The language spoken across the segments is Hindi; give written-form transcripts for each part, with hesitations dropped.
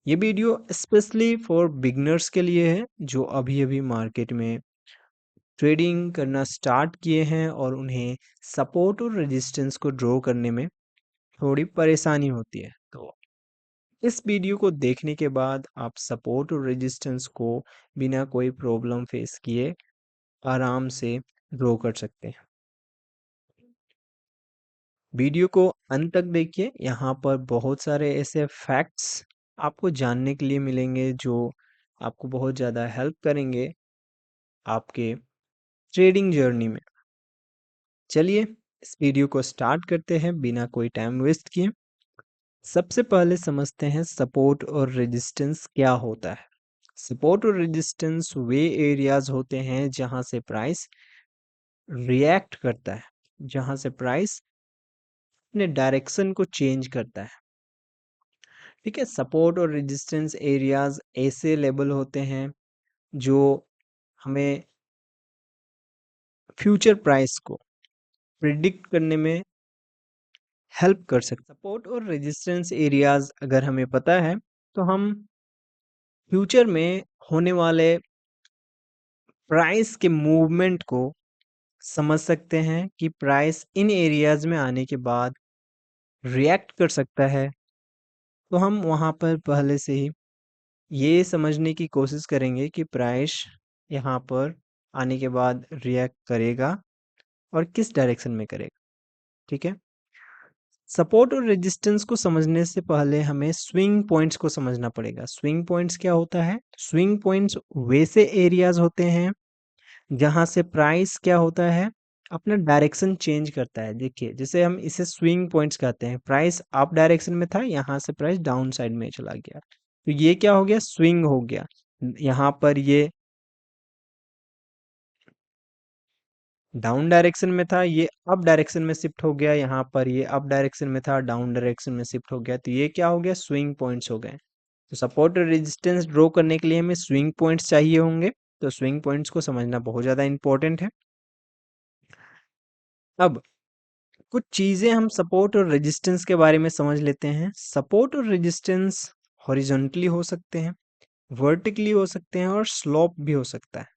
ये वीडियो स्पेशली फॉर बिगनर्स के लिए है जो अभी अभी मार्केट में ट्रेडिंग करना स्टार्ट किए हैं और उन्हें सपोर्ट और रेजिस्टेंस को ड्रॉ करने में थोड़ी परेशानी होती है। तो इस वीडियो को देखने के बाद आप सपोर्ट और रेजिस्टेंस को बिना कोई प्रॉब्लम फेस किए आराम से ड्रॉ कर सकते हैं। वीडियो को अंत तक देखिए, यहाँ पर बहुत सारे ऐसे फैक्ट्स आपको जानने के लिए मिलेंगे जो आपको बहुत ज़्यादा हेल्प करेंगे आपके ट्रेडिंग जर्नी में। चलिए इस वीडियो को स्टार्ट करते हैं बिना कोई टाइम वेस्ट किए। सबसे पहले समझते हैं सपोर्ट और रेजिस्टेंस क्या होता है। सपोर्ट और रेजिस्टेंस वे एरियाज होते हैं जहां से प्राइस रिएक्ट करता है, जहां से प्राइस अपने डायरेक्शन को चेंज करता है। ठीक है, सपोर्ट और रेजिस्टेंस एरियाज ऐसे लेवल होते हैं जो हमें फ्यूचर प्राइस को प्रिडिक्ट करने में हेल्प कर सकते। सपोर्ट और रेजिस्टेंस एरियाज अगर हमें पता है तो हम फ्यूचर में होने वाले प्राइस के मूवमेंट को समझ सकते हैं कि प्राइस इन एरियाज में आने के बाद रिएक्ट कर सकता है। तो हम वहाँ पर पहले से ही ये समझने की कोशिश करेंगे कि प्राइस यहाँ पर आने के बाद रिएक्ट करेगा और किस डायरेक्शन में करेगा। ठीक है, सपोर्ट और रेजिस्टेंस को समझने से पहले हमें स्विंग पॉइंट्स को समझना पड़ेगा। स्विंग पॉइंट्स क्या होता है? स्विंग पॉइंट्स वैसे एरियाज होते हैं जहां से प्राइस क्या होता है, अपना डायरेक्शन चेंज करता है। देखिए, जैसे हम इसे स्विंग पॉइंट्स कहते हैं। प्राइस अप डायरेक्शन में था, यहाँ से प्राइस डाउन साइड में चला गया, तो ये क्या हो गया? स्विंग हो गया। यहाँ पर ये डाउन डायरेक्शन में था, ये अप डायरेक्शन में शिफ्ट हो गया। यहाँ पर ये अप डायरेक्शन में था, डाउन डायरेक्शन में शिफ्ट हो गया। तो ये क्या हो गया? स्विंग पॉइंट्स हो गए। तो सपोर्ट और रेजिस्टेंस ड्रॉ करने के लिए हमें स्विंग पॉइंट्स चाहिए होंगे। तो स्विंग पॉइंट्स को समझना बहुत ज़्यादा इंपॉर्टेंट है। अब कुछ चीज़ें हम सपोर्ट और रेजिस्टेंस के बारे में समझ लेते हैं। सपोर्ट और रेजिस्टेंस हॉरिजॉन्टली हो सकते हैं, वर्टिकली हो सकते हैं और स्लोप भी हो सकता है।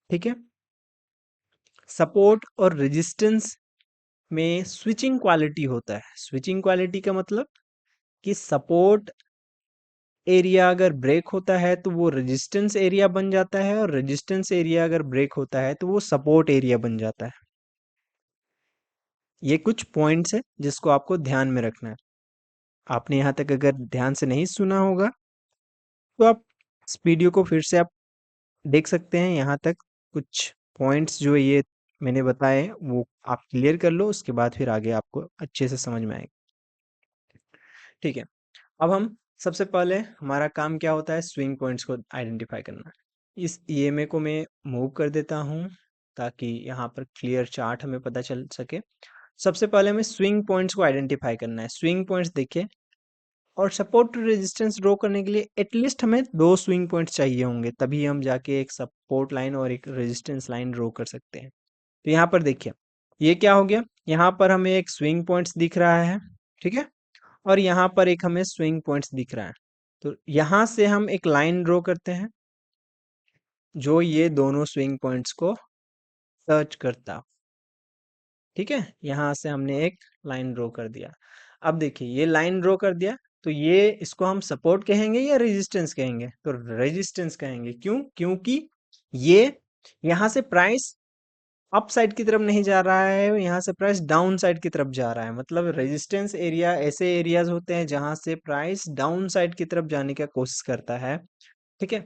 ठीक है, सपोर्ट और रेजिस्टेंस में स्विचिंग क्वालिटी होता है। स्विचिंग क्वालिटी का मतलब कि सपोर्ट एरिया अगर ब्रेक होता है तो वो रेजिस्टेंस एरिया बन जाता है, और रेजिस्टेंस एरिया अगर ब्रेक होता है तो वो सपोर्ट एरिया बन जाता है। ये कुछ पॉइंट्स है जिसको आपको ध्यान में रखना है। आपने यहाँ तक अगर ध्यान से नहीं सुना होगा तो आप इस वीडियो को फिर से आप देख सकते हैं। यहाँ तक कुछ पॉइंट्स जो ये मैंने बताए वो आप क्लियर कर लो, उसके बाद फिर आगे आपको अच्छे से समझ में आएगा। ठीक है, अब हम सबसे पहले हमारा काम क्या होता है? स्विंग पॉइंट्स को आइडेंटिफाई करना। इस ईएमए को मैं मूव कर देता हूँ ताकि यहाँ पर क्लियर चार्ट हमें पता चल सके। सबसे पहले हमें स्विंग पॉइंट्स को आइडेंटिफाई करना है। स्विंग पॉइंट्स देखिए, और सपोर्ट रेजिस्टेंस ड्रॉ करने के लिए एटलीस्ट हमें 2 स्विंग पॉइंट्स चाहिए होंगे, तभी हम जाके एक सपोर्ट लाइन और एक रेजिस्टेंस लाइन ड्रॉ कर सकते हैं। तो यहाँ पर देखिए, ये क्या हो गया? यहाँ पर हमें एक स्विंग पॉइंट्स दिख रहा है। ठीक है, और यहाँ पर एक हमें स्विंग पॉइंट्स दिख रहा है। तो यहाँ से हम एक लाइन ड्रॉ करते हैं जो ये दोनों स्विंग पॉइंट्स को टच करता। ठीक है, यहाँ से हमने एक लाइन ड्रॉ कर दिया। अब देखिए, ये लाइन ड्रॉ कर दिया, तो ये इसको हम सपोर्ट कहेंगे या रेजिस्टेंस कहेंगे? तो रेजिस्टेंस कहेंगे। क्यों? क्योंकि ये यहाँ से प्राइस अप साइड की तरफ नहीं जा रहा है, यहाँ से प्राइस डाउन साइड की तरफ जा रहा है। मतलब रेजिस्टेंस एरिया ऐसे एरियाज होते हैं जहां से प्राइस डाउन साइड की तरफ जाने का कोशिश करता है। ठीक है,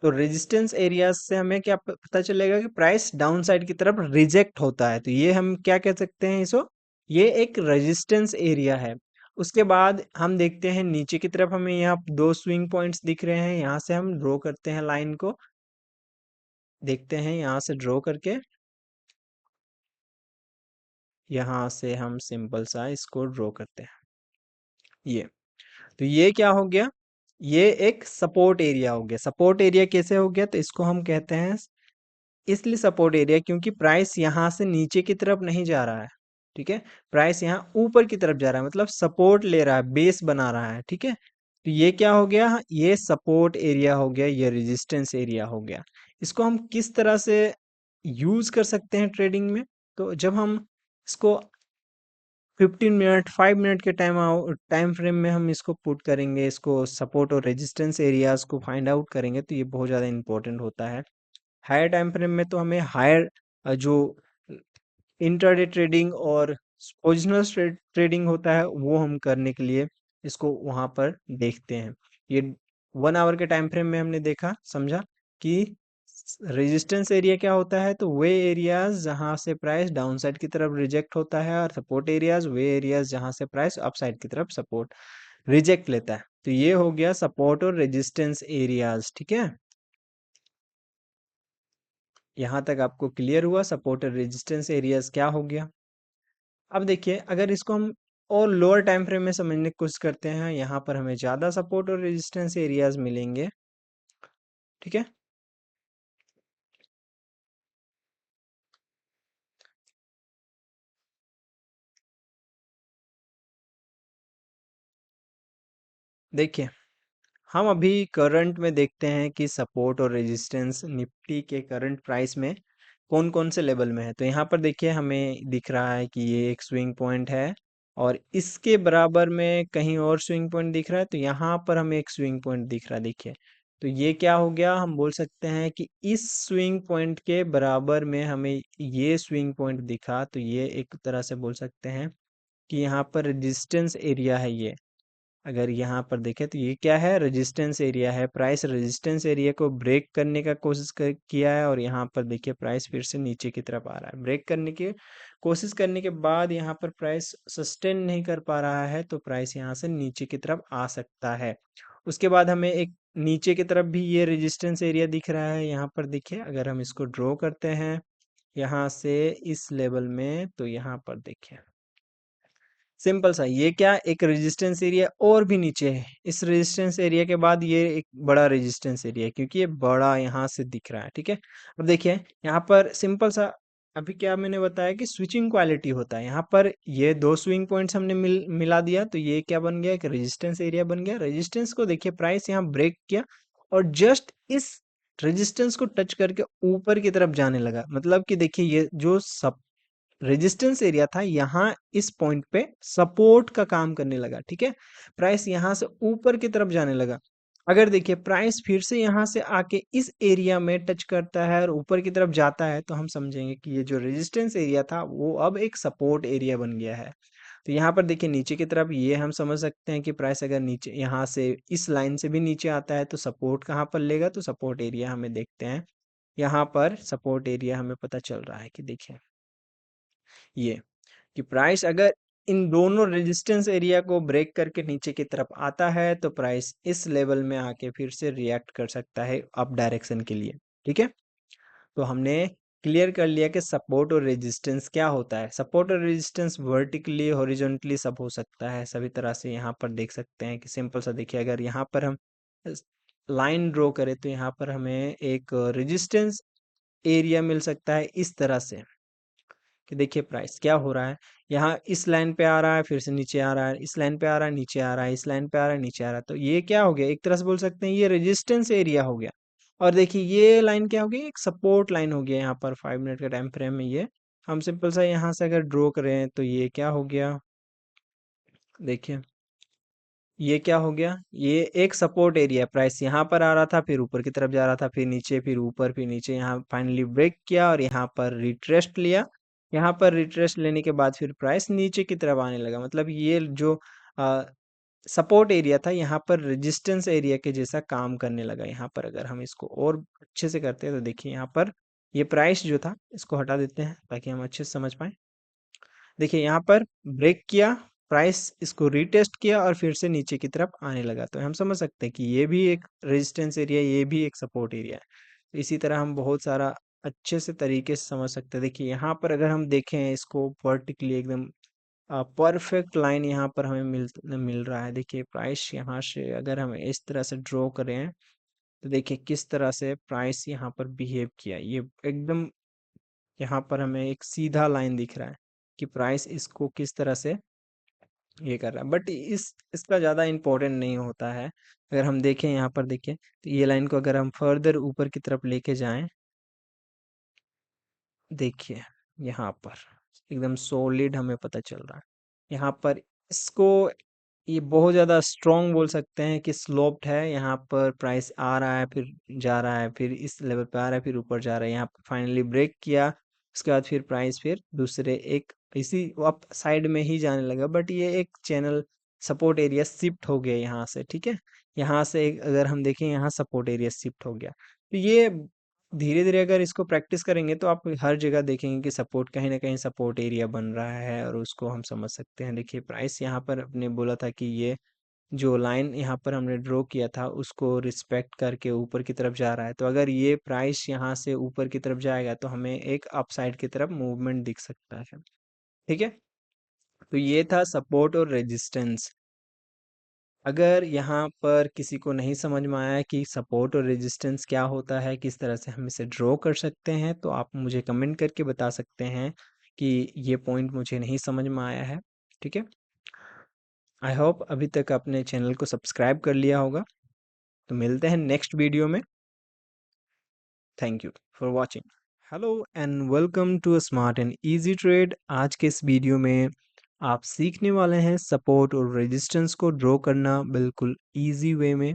तो रेजिस्टेंस एरिया से हमें क्या पता चलेगा? कि प्राइस डाउन साइड की तरफ रिजेक्ट होता है। तो ये हम क्या कह सकते हैं इसको? ये एक रेजिस्टेंस एरिया है। उसके बाद हम देखते हैं नीचे की तरफ, हमें यहाँ 2 स्विंग पॉइंट्स दिख रहे हैं। यहाँ से हम ड्रॉ करते हैं लाइन को, देखते हैं यहाँ से ड्रॉ करके, यहाँ से हम सिंपल सा इसको ड्रॉ करते हैं। ये तो ये क्या हो गया? ये एक सपोर्ट एरिया हो गया। सपोर्ट एरिया कैसे हो गया? तो इसको हम कहते हैं इसलिए सपोर्ट एरिया क्योंकि प्राइस यहाँ से नीचे की तरफ नहीं जा रहा है। ठीक है। प्राइस यहाँ ऊपर की तरफ जा रहा है, मतलब सपोर्ट ले रहा है, बेस बना रहा है, ठीक है। तो ये क्या हो गया, ये सपोर्ट एरिया हो गया, ये रेजिस्टेंस एरिया हो गया। इसको हम किस तरह से यूज कर सकते हैं ट्रेडिंग में? तो जब हम इसको 15 मिनट 5 मिनट के टाइम फ्रेम में हम इसको पुट करेंगे, इसको सपोर्ट और रेजिस्टेंस एरियाज को फाइंड आउट करेंगे, तो ये बहुत ज़्यादा इंपॉर्टेंट होता है। हायर टाइम फ्रेम में तो हमें हायर जो इंट्राडे ट्रेडिंग और पोजिशनल ट्रेडिंग होता है वो हम करने के लिए इसको वहां पर देखते हैं। ये 1 आवर के टाइम फ्रेम में हमने देखा, समझा कि रेजिस्टेंस एरिया क्या होता है, तो वे एरियाज जहां से प्राइस डाउन साइड की तरफ रिजेक्ट होता है, और सपोर्ट एरियाज वे एरियाज जहां से प्राइस अप साइड की तरफ सपोर्ट रिजेक्ट लेता है। तो ये हो गया सपोर्ट और रेजिस्टेंस एरियाज, ठीक है। यहाँ तक आपको क्लियर हुआ सपोर्ट और रेजिस्टेंस एरियाज क्या हो गया। अब देखिए, अगर इसको हम और लोअर टाइम फ्रेम में समझने की कोशिश करते हैं, यहाँ पर हमें ज़्यादा सपोर्ट और रेजिस्टेंस एरियाज मिलेंगे, ठीक है। देखिए, हम अभी करंट में देखते हैं कि सपोर्ट और रेजिस्टेंस निफ्टी के करंट प्राइस में कौन कौन से लेवल में है। तो यहाँ पर देखिए, हमें दिख रहा है कि ये एक स्विंग पॉइंट है, और इसके बराबर में कहीं और स्विंग पॉइंट दिख रहा है, तो यहाँ पर हमें एक स्विंग पॉइंट दिख रहा है, देखिए। तो ये क्या हो गया, हम बोल सकते हैं कि इस स्विंग पॉइंट के बराबर में हमें ये स्विंग पॉइंट दिखा, तो ये एक तरह से बोल सकते हैं कि यहाँ पर रेजिस्टेंस एरिया है ये। अगर यहाँ पर देखें तो ये क्या है, रेजिस्टेंस एरिया है। प्राइस रेजिस्टेंस एरिया को ब्रेक करने का किया है, और यहाँ पर देखिए प्राइस फिर से नीचे की तरफ आ रहा है। ब्रेक करने की कोशिश करने के बाद यहाँ पर प्राइस सस्टेन नहीं कर पा रहा है, तो प्राइस यहाँ से नीचे की तरफ आ सकता है। उसके बाद हमें एक नीचे की तरफ भी ये रेजिस्टेंस एरिया दिख रहा है। यहाँ पर देखिए, अगर हम इसको ड्रॉ करते हैं यहाँ से इस लेवल में, तो यहाँ पर देखिए सिंपल सा, ये क्या, एक रेजिस्टेंस एरिया और भी नीचे है। इस रेजिस्टेंस एरिया के बाद ये एक बड़ा रेजिस्टेंस एरिया है, क्योंकि ये बड़ा यहाँ से दिख रहा है, ठीक है। अब देखिए यहाँ पर सिंपल सा, अभी क्या मैंने बताया कि स्विचिंग क्वालिटी होता है। यहाँ पर ये दो स्विंग पॉइंट्स हमने मिला दिया, तो ये क्या बन गया, एक रेजिस्टेंस एरिया बन गया। रेजिस्टेंस को देखिए, प्राइस यहाँ ब्रेक किया, और जस्ट इस रेजिस्टेंस को टच करके ऊपर की तरफ जाने लगा। मतलब कि देखिए, ये जो सब रेजिस्टेंस एरिया था, यहाँ इस पॉइंट पे सपोर्ट का काम करने लगा, ठीक है। प्राइस यहाँ से ऊपर की तरफ जाने लगा। अगर देखिए प्राइस फिर से यहाँ से आके इस एरिया में टच करता है और ऊपर की तरफ जाता है, तो हम समझेंगे कि ये जो रेजिस्टेंस एरिया था वो अब एक सपोर्ट एरिया बन गया है। तो यहाँ पर देखिए नीचे की तरफ, ये हम समझ सकते हैं कि प्राइस अगर नीचे यहाँ से इस लाइन से भी नीचे आता है, तो सपोर्ट कहाँ पर लेगा, तो सपोर्ट एरिया हमें देखते हैं। यहाँ पर सपोर्ट एरिया हमें पता चल रहा है कि देखिए ये कि प्राइस अगर इन दोनों रेजिस्टेंस एरिया को ब्रेक करके नीचे की तरफ आता है, तो प्राइस इस लेवल में आके फिर से रिएक्ट कर सकता है अप डायरेक्शन के लिए, ठीक है। तो हमने क्लियर कर लिया कि सपोर्ट और रेजिस्टेंस क्या होता है। सपोर्ट और रेजिस्टेंस वर्टिकली हॉरिजॉन्टली सब हो सकता है, सभी तरह से यहाँ पर देख सकते हैं कि सिंपल सा देखिए, अगर यहाँ पर हम लाइन ड्रॉ करें, तो यहाँ पर हमें एक रेजिस्टेंस एरिया मिल सकता है इस तरह से, कि देखिए प्राइस क्या हो रहा है, यहाँ इस लाइन पे आ रहा है, फिर से नीचे आ रहा है, इस लाइन पे आ रहा है, नीचे आ रहा है, इस लाइन पे आ रहा है, नीचे आ रहा है। तो ये क्या हो गया, एक तरह से बोल सकते हैं ये रेजिस्टेंस एरिया हो गया। और देखिए ये लाइन क्या हो गई, एक सपोर्ट लाइन हो गया। यहाँ पर 5 मिनट का टाइम फ्रेम में ये हम सिंपल सा यहाँ से अगर ड्रॉ करें, तो ये क्या हो गया, देखिए ये क्या हो गया, ये एक सपोर्ट एरिया। प्राइस यहाँ पर आ रहा था, फिर ऊपर की तरफ जा रहा था, फिर नीचे, फिर ऊपर, फिर नीचे, यहाँ फाइनली ब्रेक किया और यहाँ पर रिट्रेस्ट लिया। यहाँ पर रिट्रेस्ट लेने के बाद फिर प्राइस नीचे की तरफ आने लगा। मतलब ये जो सपोर्ट एरिया था, यहाँ पर रेजिस्टेंस एरिया के जैसा काम करने लगा। यहाँ पर अगर हम इसको और अच्छे से करते हैं, तो देखिए यहाँ पर ये प्राइस जो था, इसको हटा देते हैं ताकि हम अच्छे से समझ पाए। देखिए यहाँ पर ब्रेक किया, प्राइस इसको रीटेस्ट किया और फिर से नीचे की तरफ आने लगा। तो हम समझ सकते हैं कि ये भी एक रेजिस्टेंस एरिया, ये भी एक सपोर्ट एरिया है। तो इसी तरह हम बहुत सारा अच्छे से तरीके से समझ सकते हैं। देखिए यहाँ पर अगर हम देखें इसको वर्टिकली एकदम परफेक्ट लाइन यहाँ पर हमें मिल रहा है। देखिए प्राइस यहाँ से अगर हम इस तरह से ड्रॉ करें, तो देखिए किस तरह से प्राइस यहाँ पर बिहेव किया। ये एकदम यहाँ पर हमें एक सीधा लाइन दिख रहा है। कि प्राइस इसको किस तरह से ये कर रहा है, बट इसका ज़्यादा इम्पोर्टेंट नहीं होता है। अगर हम देखें यहाँ पर, देखिए तो ये लाइन को अगर हम फर्दर ऊपर की तरफ लेके जाएं, देखिए यहाँ पर एकदम सॉलिड हमें पता चल रहा है। यहाँ पर इसको ये बहुत ज़्यादा स्ट्रॉन्ग बोल सकते हैं कि स्लोप्ड है। यहाँ पर प्राइस आ रहा है, फिर जा रहा है, फिर इस लेवल पे आ रहा है, फिर ऊपर जा रहा है। यहाँ पर फाइनली ब्रेक किया, उसके बाद फिर प्राइस फिर दूसरे एक इसी अप साइड में ही जाने लगा, बट ये एक चैनल सपोर्ट एरिया शिफ्ट हो गया यहाँ से, ठीक है। यहाँ से अगर हम देखें, यहाँ सपोर्ट एरिया शिफ्ट हो गया। तो ये धीरे धीरे अगर इसको प्रैक्टिस करेंगे तो आप हर जगह देखेंगे कि सपोर्ट कहीं ना कहीं सपोर्ट एरिया बन रहा है, और उसको हम समझ सकते हैं। देखिए प्राइस यहाँ पर अपने बोला था कि ये जो लाइन यहाँ पर हमने ड्रॉ किया था उसको रिस्पेक्ट करके ऊपर की तरफ जा रहा है। तो अगर ये प्राइस यहाँ से ऊपर की तरफ जाएगा तो हमें एक अपसाइड की तरफ मूवमेंट दिख सकता है, ठीक है। तो ये था सपोर्ट और रेजिस्टेंस। अगर यहाँ पर किसी को नहीं समझ में आया कि सपोर्ट और रेजिस्टेंस क्या होता है, किस तरह से हम इसे ड्रॉ कर सकते हैं, तो आप मुझे कमेंट करके बता सकते हैं कि ये पॉइंट मुझे नहीं समझ में आया है, ठीक है। आई होप अभी तक आपने चैनल को सब्सक्राइब कर लिया होगा। तो मिलते हैं नेक्स्ट वीडियो में। Thank you for watching. Hello and welcome to smart and easy trade. आज के इस वीडियो में आप सीखने वाले हैं सपोर्ट और रेजिस्टेंस को ड्रॉ करना बिल्कुल इजी वे में।